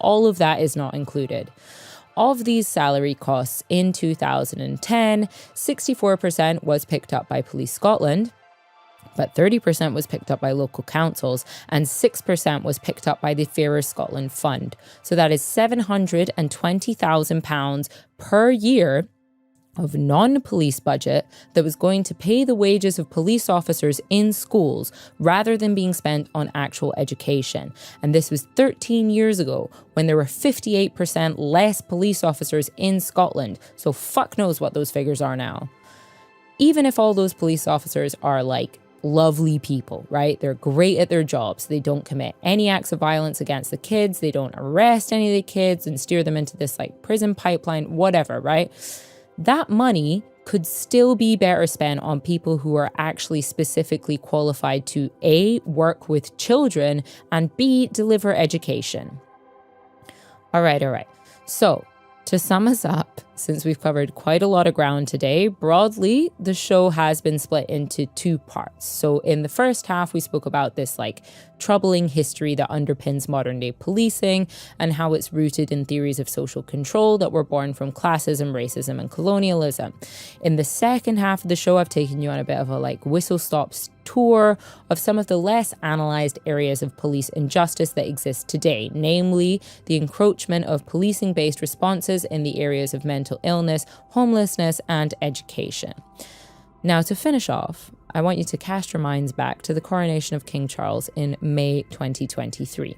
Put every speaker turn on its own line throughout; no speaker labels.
all of that is not included. Of these salary costs in 2010, 64% was picked up by Police Scotland, but 30% was picked up by local councils and 6% was picked up by the Fairer Scotland Fund. So that is £720,000 per year of non-police budget that was going to pay the wages of police officers in schools rather than being spent on actual education. And this was 13 years ago when there were 58% less police officers in Scotland. So fuck knows what those figures are now. Even if all those police officers are like lovely people, right? They're great at their jobs. They don't commit any acts of violence against the kids. They don't arrest any of the kids and steer them into this like prison pipeline, whatever, right? That money could still be better spent on people who are actually specifically qualified to A, work with children, and B, deliver education. All right. So, to sum us up, since we've covered quite a lot of ground today, broadly, the show has been split into two parts. So in the first half, we spoke about this like troubling history that underpins modern day policing and how it's rooted in theories of social control that were born from classism, racism, and colonialism. In the second half of the show, I've taken you on a bit of a like whistle-stop tour of some of the less analysed areas of police injustice that exist today, namely the encroachment of policing-based responses in the areas of mental illness, homelessness, and education. Now, to finish off, I want you to cast your minds back to the coronation of King Charles in May 2023.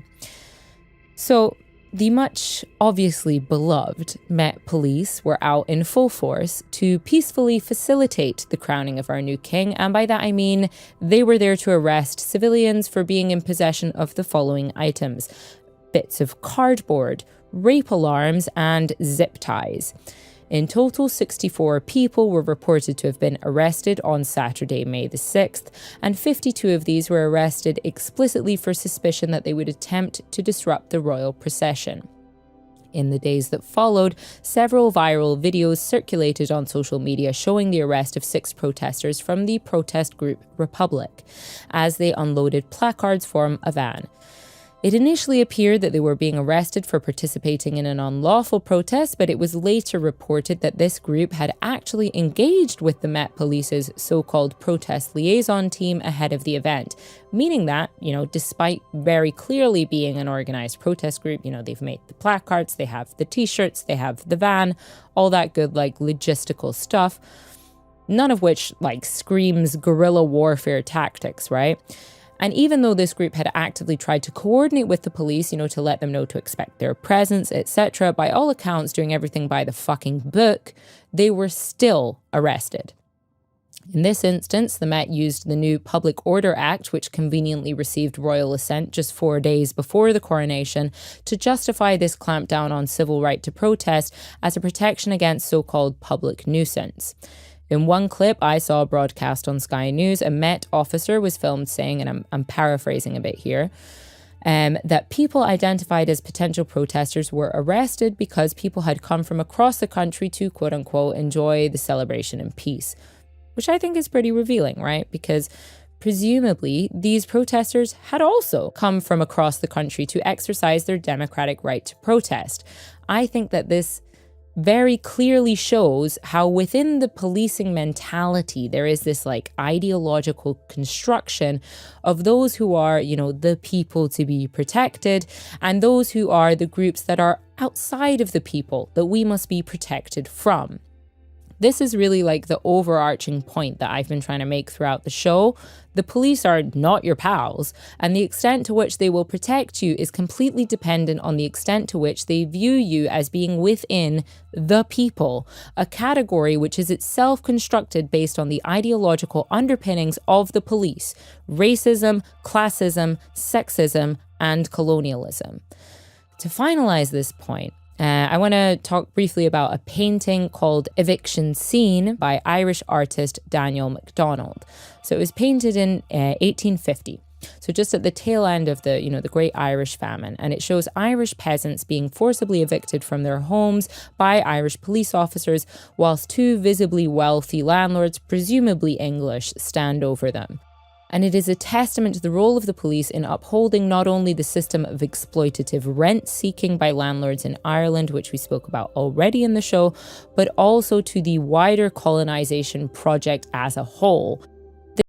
So, the much obviously beloved Met Police were out in full force to peacefully facilitate the crowning of our new king, and by that I mean they were there to arrest civilians for being in possession of the following items: bits of cardboard, rape alarms, and zip ties. In total, 64 people were reported to have been arrested on Saturday, May the 6th, and 52 of these were arrested explicitly for suspicion that they would attempt to disrupt the royal procession. In the days that followed, several viral videos circulated on social media showing the arrest of 6 protesters from the protest group Republic as they unloaded placards from a van. It initially appeared that they were being arrested for participating in an unlawful protest, but it was later reported that this group had actually engaged with the Met Police's so-called protest liaison team ahead of the event, meaning that, despite very clearly being an organized protest group, they've made the placards, they have the t-shirts, they have the van, all that good, logistical stuff, none of which, screams guerrilla warfare tactics, right? And even though this group had actively tried to coordinate with the police, to let them know to expect their presence, etc., by all accounts doing everything by the fucking book, they were still arrested. In this instance, the Met used the new Public Order Act, which conveniently received royal assent just 4 days before the coronation, to justify this clampdown on civil right to protest as a protection against so-called public nuisance. In one clip I saw broadcast on Sky News, a Met officer was filmed saying, and I'm paraphrasing a bit here, that people identified as potential protesters were arrested because people had come from across the country to, quote unquote, enjoy the celebration in peace. Which I think is pretty revealing, right? Because presumably these protesters had also come from across the country to exercise their democratic right to protest. I think that this very clearly shows how within the policing mentality, there is this ideological construction of those who are, the people to be protected and those who are the groups that are outside of the people that we must be protected from. This is really the overarching point that I've been trying to make throughout the show. The police are not your pals, and the extent to which they will protect you is completely dependent on the extent to which they view you as being within the people, a category which is itself constructed based on the ideological underpinnings of the police: racism, classism, sexism, and colonialism. To finalize this point, I want to talk briefly about a painting called Eviction Scene by Irish artist Daniel MacDonald. So it was painted in 1850. So just at the tail end of the Great Irish Famine, and it shows Irish peasants being forcibly evicted from their homes by Irish police officers, whilst 2 visibly wealthy landlords, presumably English, stand over them. And it is a testament to the role of the police in upholding not only the system of exploitative rent seeking by landlords in Ireland, which we spoke about already in the show, but also to the wider colonization project as a whole.